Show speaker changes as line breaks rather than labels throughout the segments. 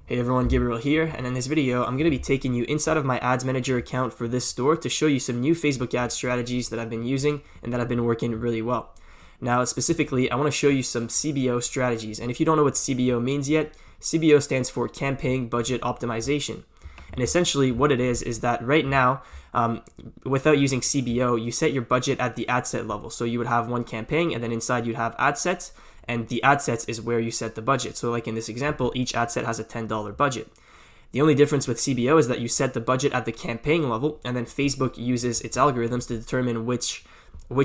Hey everyone, Gabriel here, and in this video I'm going to be taking you inside of my Ads Manager account for this store to show you some new Facebook ad strategies that I've been using and that have been working really well. Now specifically, I want to show you some CBO strategies, and if you don't know what CBO means yet, CBO stands for Campaign Budget Optimization. And essentially what it is that right now, without using CBO, you set your budget at the ad set level. So you would have one campaign, and then inside you'd have ad sets, and the ad sets is where you set the budget. So like in this example, each ad set has a $10 budget. The only difference with CBO is that you set the budget at the campaign level, and then Facebook uses its algorithms to determine which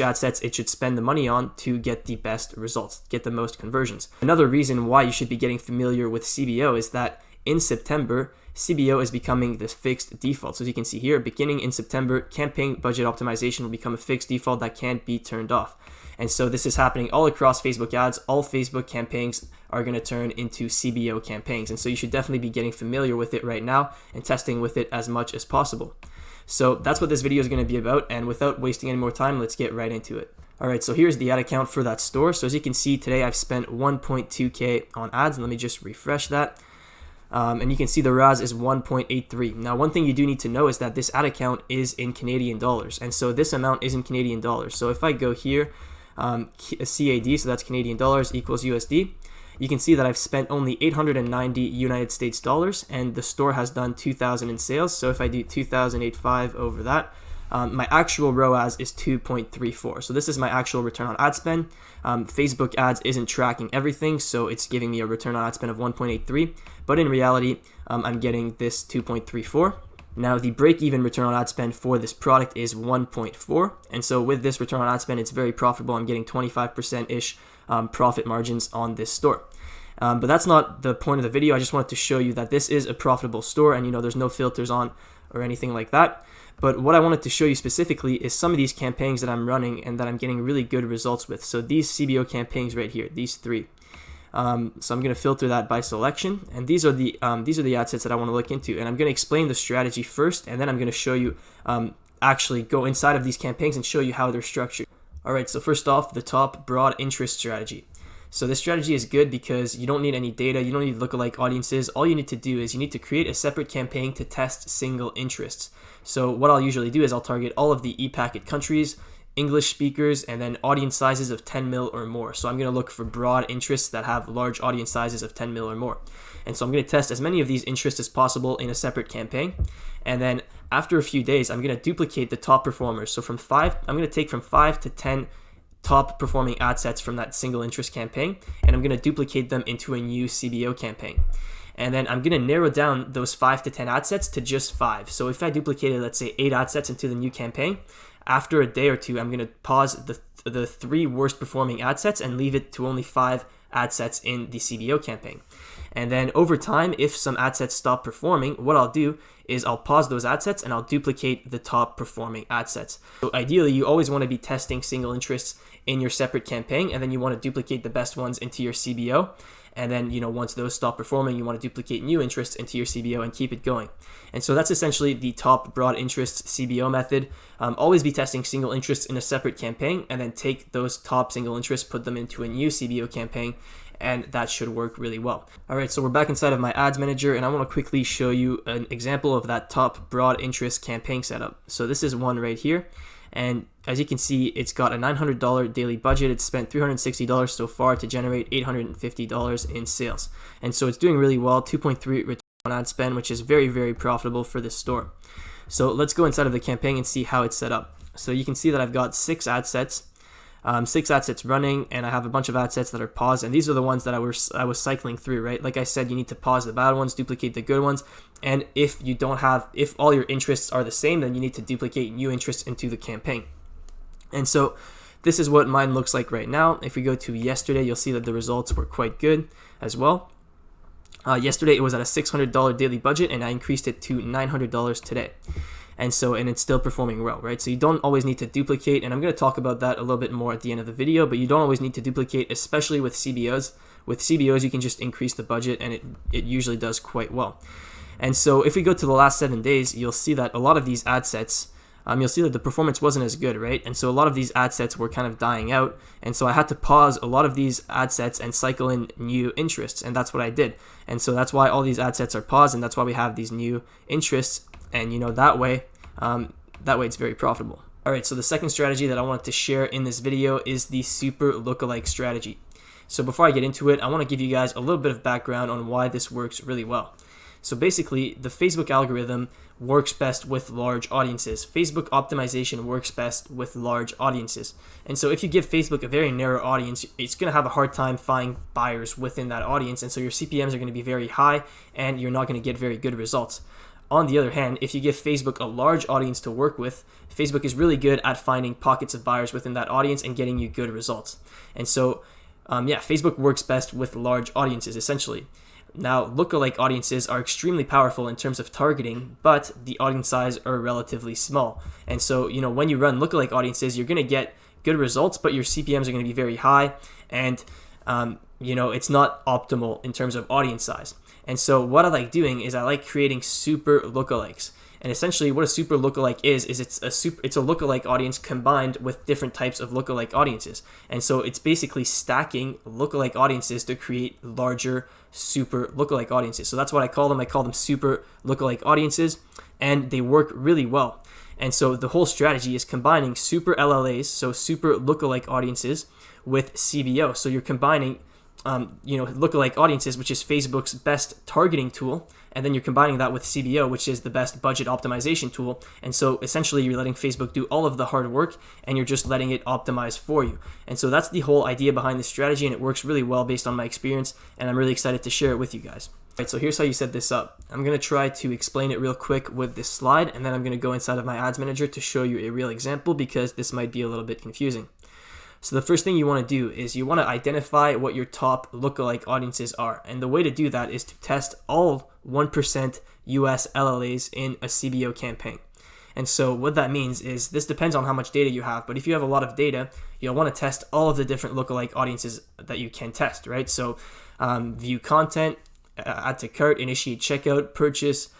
ad sets it should spend the money on to get the best results, get the most conversions. Another reason why you should be getting familiar with CBO is that in September, CBO is becoming the fixed default. So as you can see here, beginning in September, campaign budget optimization will become a fixed default that can't be turned off. And so this is happening all across Facebook ads. All Facebook campaigns are going to turn into CBO campaigns. And so you should definitely be getting familiar with it right now and testing with it as much as possible. So that's what this video is going to be about. And without wasting any more time, let's get right into it. All right, so here's the ad account for that store. So as you can see today, I've spent 1.2K on ads. And let me just refresh that. And you can see the RAS is 1.83. Now, one thing you do need to know is that this ad account is in Canadian dollars. And so this amount is in Canadian dollars. So if I go here, CAD, so that's Canadian dollars equals USD, you can see that I've spent only 890 United States dollars, and the store has done 2,000 in sales. So if I do 2,085 over that, my actual ROAS is 2.34. So this is my actual return on ad spend. Facebook ads isn't tracking everything, so it's giving me a return on ad spend of 1.83. But in reality, I'm getting this 2.34. Now the break-even return on ad spend for this product is 1.4. And so with this return on ad spend, it's very profitable. I'm getting 25%-ish profit margins on this store. But that's not the point of the video. I just wanted to show you that this is a profitable store, and there's no filters on or anything like that. But what I wanted to show you specifically is some of these campaigns that I'm running and that I'm getting really good results with. So these CBO campaigns right here, these three. So I'm going to filter that by selection, and these are the ad sets that I want to look into, and I'm going to explain the strategy first, and then I'm going to show you actually go inside of these campaigns and show you how they're structured. All right, so first off, the top broad interest strategy. So this strategy is good because you don't need any data, you don't need lookalike audiences. All you need to do is you need to create a separate campaign to test single interests. So what I'll usually do is I'll target all of the ePacket countries, English speakers, and then audience sizes of 10 mil or more. So I'm going to look for broad interests that have large audience sizes of 10 mil or more. And so I'm going to test as many of these interests as possible in a separate campaign. And then after a few days, I'm going to duplicate the top performers. So I'm going to take from 5 to 10 top performing ad sets from that single interest campaign, and I'm going to duplicate them into a new CBO campaign. And then I'm going to narrow down those 5 to 10 ad sets to just 5. So if I duplicated, let's say, 8 ad sets into the new campaign, after a day or two, I'm going to pause the 3 worst performing ad sets and leave it to only 5 ad sets in the CBO campaign. And then over time, if some ad sets stop performing, what I'll do is I'll pause those ad sets and I'll duplicate the top performing ad sets. So ideally, you always want to be testing single interests in your separate campaign, and then you want to duplicate the best ones into your CBO. And then, once those stop performing, you want to duplicate new interests into your CBO and keep it going. And so that's essentially the top broad interest CBO method. Always be testing single interests in a separate campaign, and then take those top single interests, put them into a new CBO campaign, and that should work really well. All right, so we're back inside of my ads manager, and I want to quickly show you an example of that top broad interest campaign setup. So this is one right here. And as you can see, it's got a $900 daily budget. It's spent $360 so far to generate $850 in sales. And so it's doing really well, 2.3 return on ad spend, which is very, very profitable for this store. So let's go inside of the campaign and see how it's set up. So you can see that I've got 6 ad sets. 6 ad sets running, and I have a bunch of ad sets that are paused, and these are the ones that I was cycling through, right? Like I said, you need to pause the bad ones, duplicate the good ones, and if all your interests are the same, then you need to duplicate new interests into the campaign. And so this is what mine looks like right now. If we go to yesterday, you'll see that the results were quite good as well. Yesterday it was at a $600 daily budget, and I increased it to $900 today. And it's still performing well, right? So you don't always need to duplicate, and I'm going to talk about that a little bit more at the end of the video, but you don't always need to duplicate, especially with CBOs. With CBOs, you can just increase the budget, and it usually does quite well. And so if we go to the last 7 days, you'll see that a lot of these ad sets you'll see that the performance wasn't as good, right? And so a lot of these ad sets were kind of dying out. And so I had to pause a lot of these ad sets and cycle in new interests. And that's what I did. And so that's why all these ad sets are paused. And that's why we have these new interests. And, that way it's very profitable. All right, so the second strategy that I wanted to share in this video is the super lookalike strategy. So before I get into it, I want to give you guys a little bit of background on why this works really well. So basically, the Facebook algorithm works best with large audiences. Facebook optimization works best with large audiences. And so if you give Facebook a very narrow audience, it's going to have a hard time finding buyers within that audience. And so your CPMs are going to be very high and you're not going to get very good results. On the other hand, if you give Facebook a large audience to work with, Facebook is really good at finding pockets of buyers within that audience and getting you good results. And so, Facebook works best with large audiences, essentially. Now, lookalike audiences are extremely powerful in terms of targeting, but the audience size are relatively small. And so, when you run lookalike audiences, you're going to get good results, but your CPMs are going to be very high, and it's not optimal in terms of audience size. And so what I like doing is I like creating super lookalikes. And essentially what a super lookalike is it's a lookalike audience combined with different types of lookalike audiences. And so it's basically stacking lookalike audiences to create larger super lookalike audiences. So that's what I call them. I call them super lookalike audiences, and they work really well. And so the whole strategy is combining super LLAs, so super lookalike audiences, with CBO. So you're combining lookalike audiences, which is Facebook's best targeting tool, and then you're combining that with CBO, which is the best budget optimization tool. And so essentially you're letting Facebook do all of the hard work and you're just letting it optimize for you. And so that's the whole idea behind this strategy, and it works really well based on my experience, and I'm really excited to share it with you guys. All right, so here's how you set this up. I'm going to try to explain it real quick with this slide, and then I'm going to go inside of my ads manager to show you a real example because this might be a little bit confusing. So the first thing you want to do is you want to identify what your top lookalike audiences are. And the way to do that is to test all 1% US LLAs in a CBO campaign. And so what that means is this depends on how much data you have, but if you have a lot of data, you'll want to test all of the different lookalike audiences that you can test, right? So view content, add to cart, initiate checkout, purchase,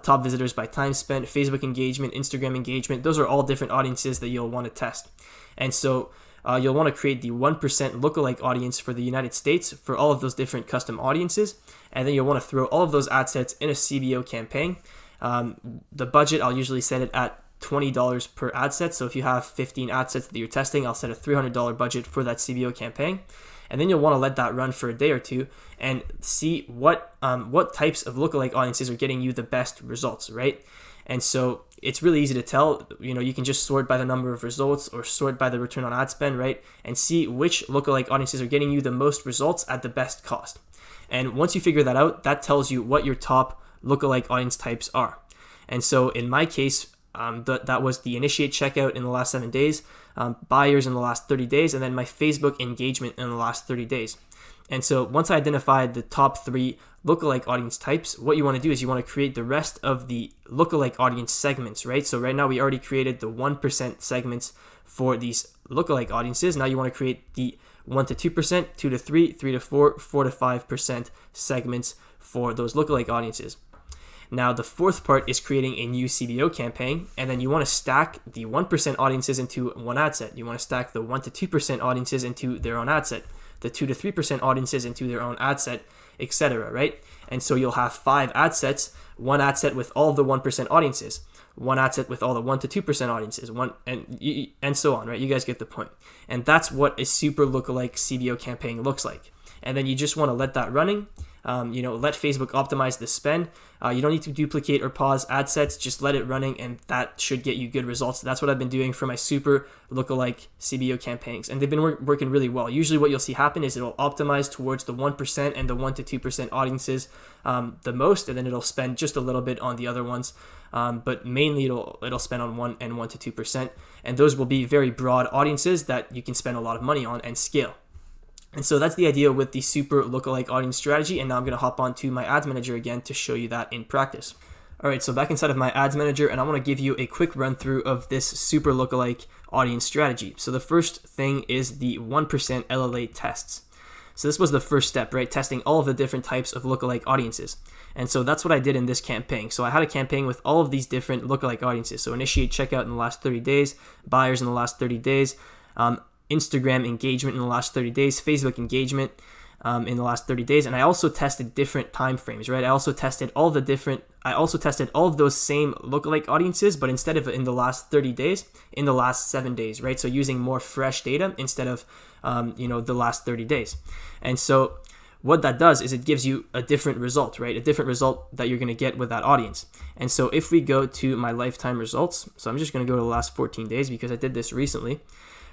top visitors by time spent, Facebook engagement, Instagram engagement. Those are all different audiences that you'll want to test. And so you'll want to create the 1% lookalike audience for the United States for all of those different custom audiences. And then you'll want to throw all of those ad sets in a CBO campaign. The budget, I'll usually set it at $20 per ad set. So if you have 15 ad sets that you're testing, I'll set a $300 budget for that CBO campaign. And then you'll want to let that run for a day or two and see what types of lookalike audiences are getting you the best results, right? And so it's really easy to tell. You can just sort by the number of results or sort by the return on ad spend, right? And see which lookalike audiences are getting you the most results at the best cost. And once you figure that out, that tells you what your top lookalike audience types are. And so in my case, that was the initiate checkout in the last 7 days, buyers in the last 30 days, and then my Facebook engagement in the last 30 days. And so once I identified the top 3 lookalike audience types, what you want to do is you want to create the rest of the lookalike audience segments, right? So right now we already created the 1% segments for these lookalike audiences. Now you want to create the 1 to 2%, 2 to 3, 3 to 4, 4 to 5% segments for those lookalike audiences. Now the fourth part is creating a new CBO campaign, and then you want to stack the 1% audiences into one ad set. You want to stack the 1 to 2% audiences into their own ad set, the 2 to 3% audiences into their own ad set, etc., right? And so you'll have 5 ad sets, one ad set with all the 1% audiences, one ad set with all the 1 to 2% audiences, and so on, right? You guys get the point. And that's what a super lookalike CBO campaign looks like. And then you just want to let that running. Let Facebook optimize the spend. You don't need to duplicate or pause ad sets, just let it running, and that should get you good results. That's what I've been doing for my super lookalike CBO campaigns, and they've been working really well. Usually what you'll see happen is it'll optimize towards the 1% and the 1 to 2% audiences the most, and then it'll spend just a little bit on the other ones. But mainly it'll spend on 1 and 1 to 2%, and those will be very broad audiences that you can spend a lot of money on and scale. And so that's the idea with the super lookalike audience strategy. And now I'm going to hop on to my ads manager again to show you that in practice. All right, so back inside of my ads manager, and I want to give you a quick run through of this super lookalike audience strategy. So the first thing is the 1% LLA tests. So this was the first step, right? Testing all of the different types of lookalike audiences. And so that's what I did in this campaign. So I had a campaign with all of these different lookalike audiences. So initiate checkout in the last 30 days, buyers in the last 30 days, Instagram engagement in the last 30 days, Facebook engagement in the last 30 days. And I also tested different time frames, right? I also tested all of those same lookalike audiences, but instead of in the last 30 days, in the last 7 days, right? So using more fresh data instead of, the last 30 days. And so what that does is it gives you a different result, right? A different result that you're going to get with that audience. And so if we go to my lifetime results, so I'm just going to go to the last 14 days because I did this recently.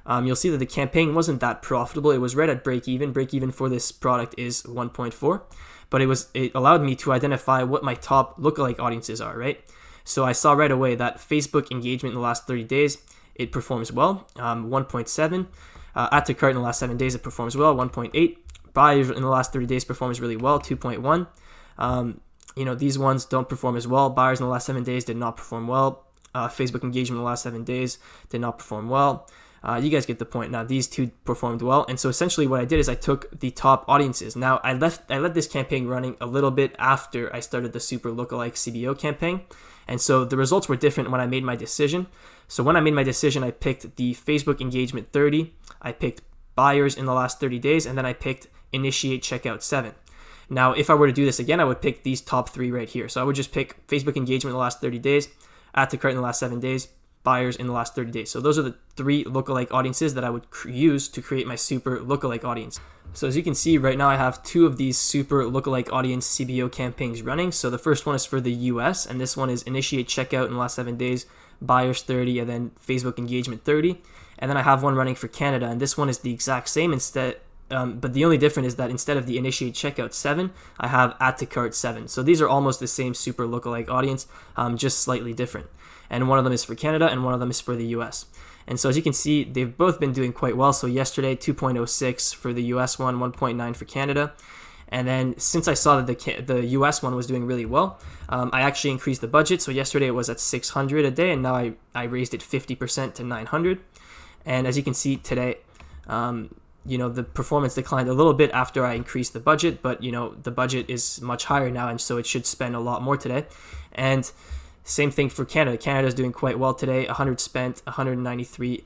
You'll see that the campaign wasn't that profitable. It was right at break even. Break even for this product is 1.4, but it allowed me to identify what my top lookalike audiences are, right? So I saw right away that Facebook engagement in the last 30 days, it performs well, 1.7. Add to cart in the last 7 days, it performs well, 1.8. Buyers in the last 30 days performs really well, 2.1. These ones don't perform as well. Buyers in the last 7 days did not perform well. Facebook engagement in the last 7 days did not perform well. You guys get the point. Now these two performed well, and so essentially what I did is I took the top audiences. Now I let this campaign running a little bit after I started the super lookalike CBO campaign, and so the results were different when I made my decision. So when I made my decision, I picked the Facebook engagement 30, I picked buyers in the last 30 days, and then I picked initiate checkout 7. Now if I were to do this again, I would pick these top 3 right here. So I would just pick Facebook engagement in the last 30 days, add to cart in the last 7 days, buyers in the last 30 days. So those are the 3 lookalike audiences that I would use to create my super lookalike audience. So as you can see right now, I have 2 of these super lookalike audience CBO campaigns running. So the first one is for the US, and this one is initiate checkout in the last 7 days, buyers 30, and then Facebook engagement 30. And then I have one running for Canada, and this one is the exact same but the only difference is that instead of the initiate checkout 7, I have add to cart 7. So these are almost the same super lookalike audience, just slightly different. And one of them is for Canada and one of them is for the US. And so as you can see, they've both been doing quite well. So yesterday, 2.06 for the US one, 1.9 for Canada. And then since I saw that the US one was doing really well, I actually increased the budget. So yesterday it was at 600 a day, and now I raised it 50% to 900. And as you can see today, the performance declined a little bit after I increased the budget, but the budget is much higher now, and so it should spend a lot more today. And same thing for Canada. Canada is doing quite well today, 100 spent, 193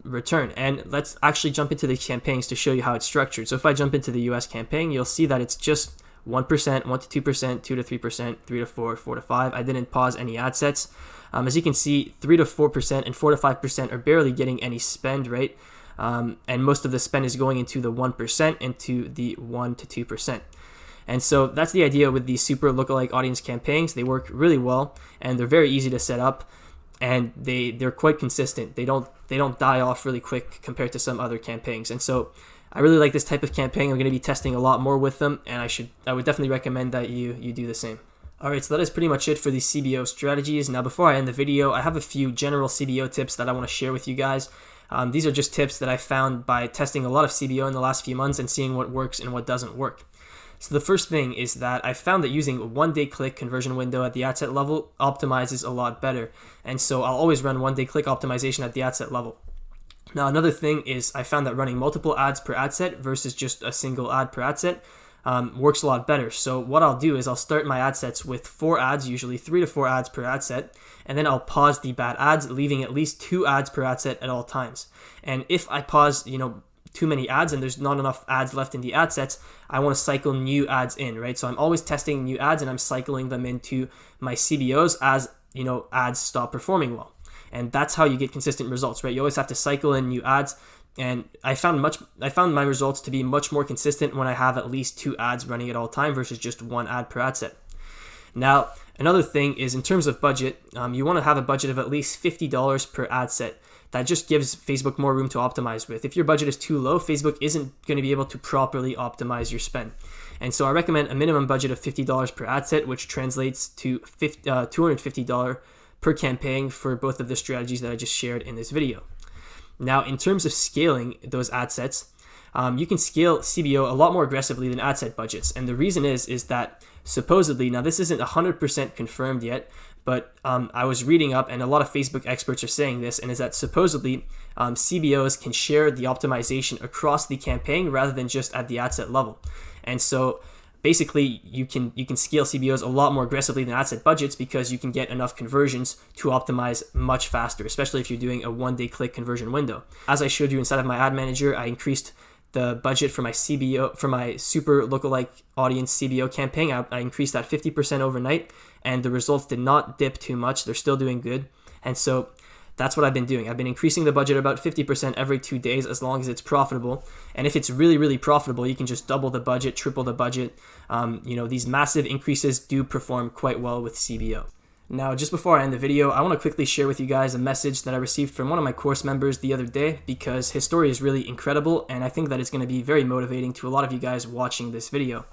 return. And let's actually jump into the campaigns to show you how it's structured. So if I jump into the US campaign, you'll see that it's just 1%, 1 to 2%, 2 to 3%, 3 to 4, 4 to 5. I didn't pause any ad sets. As you can see, 3 to 4% and 4 to 5% are barely getting any spend, right? And most of the spend is going into the 1% and to the 1 to 2%. And so that's the idea with these super lookalike audience campaigns. They work really well, and they're very easy to set up, and they're quite consistent. They don't die off really quick compared to some other campaigns. And so I really like this type of campaign. I'm going to be testing a lot more with them, and I would definitely recommend that you do the same. Alright, so that is pretty much it for the CBO strategies. Now before I end the video, I have a few general CBO tips that I want to share with you guys. These are just tips that I found by testing a lot of CBO in the last few months and seeing what works and what doesn't work. So the first thing is that I found that using a one-day click conversion window at the ad set level optimizes a lot better. And so I'll always run one-day click optimization at the ad set level. Now another thing is I found that running multiple ads per ad set versus just a single ad per ad set works a lot better. So what I'll do is I'll start my ad sets with 4 ads, usually 3 to 4 ads per ad set, and then I'll pause the bad ads, leaving at least 2 ads per ad set at all times. And if I pause, too many ads and there's not enough ads left in the ad sets, I want to cycle new ads in, right? So I'm always testing new ads and I'm cycling them into my CBOs as, ads stop performing well. And that's how you get consistent results, right? You always have to cycle in new ads. And I found my results to be much more consistent when I have at least 2 ads running at all time versus just 1 ad per ad set. Now, another thing is in terms of budget, you want to have a budget of at least $50 per ad set. That just gives Facebook more room to optimize with. If your budget is too low, Facebook isn't going to be able to properly optimize your spend. And so I recommend a minimum budget of $50 per ad set, which translates to $250 per campaign for both of the strategies that I just shared in this video. Now, in terms of scaling those ad sets, you can scale CBO a lot more aggressively than ad set budgets. And the reason is that supposedly, now this isn't 100% confirmed yet, but I was reading up, and a lot of Facebook experts are saying this, and is that supposedly CBOs can share the optimization across the campaign rather than just at the ad set level. And so basically you can scale CBOs a lot more aggressively than ad set budgets because you can get enough conversions to optimize much faster, especially if you're doing a one-day click conversion window. As I showed you inside of my ad manager, I increased the budget for my CBO, for my super lookalike audience CBO campaign. I increased that 50% overnight, and the results did not dip too much. They're still doing good. And so that's what I've been doing. I've been increasing the budget about 50% every 2 days as long as it's profitable. And if it's really, really profitable, you can just double the budget, triple the budget. These massive increases do perform quite well with CBO. Now, just before I end the video, I want to quickly share with you guys a message that I received from one of my course members the other day, because his story is really incredible, and I think that it's going to be very motivating to a lot of you guys watching this video.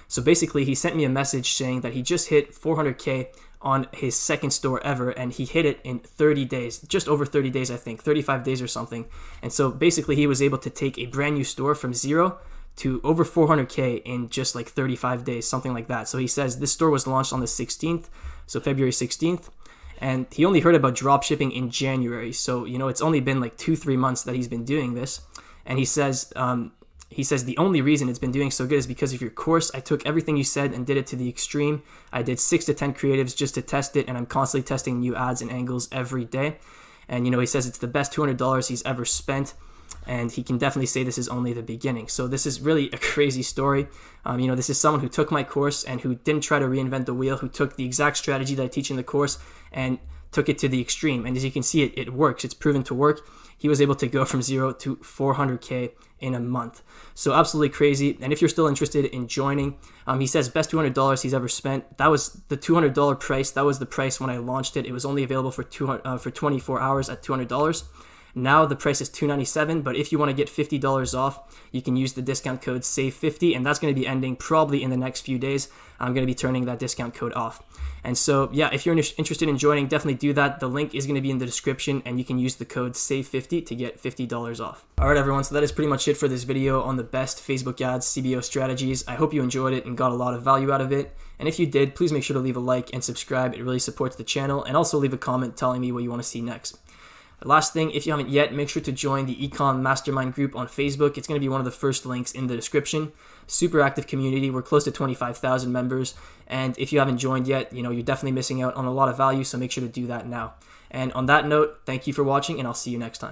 So basically, he sent me a message saying that he just hit 400K on his second store ever, and he hit it in 30 days, just over 30 days, I think, 35 days or something. And so basically, he was able to take a brand new store from zero to over 400K in just like 35 days, something like that. So he says this store was launched on the 16th, so February 16th, and he only heard about drop shipping in January. So, it's only been like 2-3 months that he's been doing this. And he says the only reason it's been doing so good is because of your course. I took everything you said and did it to the extreme. I did 6 to 10 creatives just to test it, and I'm constantly testing new ads and angles every day. And, he says it's the best $200 he's ever spent. And he can definitely say this is only the beginning. So this is really a crazy story. This is someone who took my course and who didn't try to reinvent the wheel, who took the exact strategy that I teach in the course and took it to the extreme. And as you can see, it works. It's proven to work. He was able to go from 0 to 400K in a month. So absolutely crazy. And if you're still interested in joining, he says best $200 he's ever spent. That was the $200 price. That was the price when I launched it. It was only available for 24 hours at $200. Now the price is $297, but if you want to get $50 off, you can use the discount code SAVE50, and that's going to be ending probably in the next few days. I'm going to be turning that discount code off. And so, yeah, if you're interested in joining, definitely do that. The link is going to be in the description, and you can use the code SAVE50 to get $50 off. All right, everyone, so that is pretty much it for this video on the best Facebook ads CBO strategies. I hope you enjoyed it and got a lot of value out of it. And if you did, please make sure to leave a like and subscribe. It really supports the channel. And also leave a comment telling me what you want to see next. Last thing, if you haven't yet, make sure to join the Ecom Mastermind group on Facebook. It's going to be one of the first links in the description. Super active community. We're close to 25,000 members. And if you haven't joined yet, you're definitely missing out on a lot of value, so make sure to do that now. And on that note, thank you for watching, and I'll see you next time.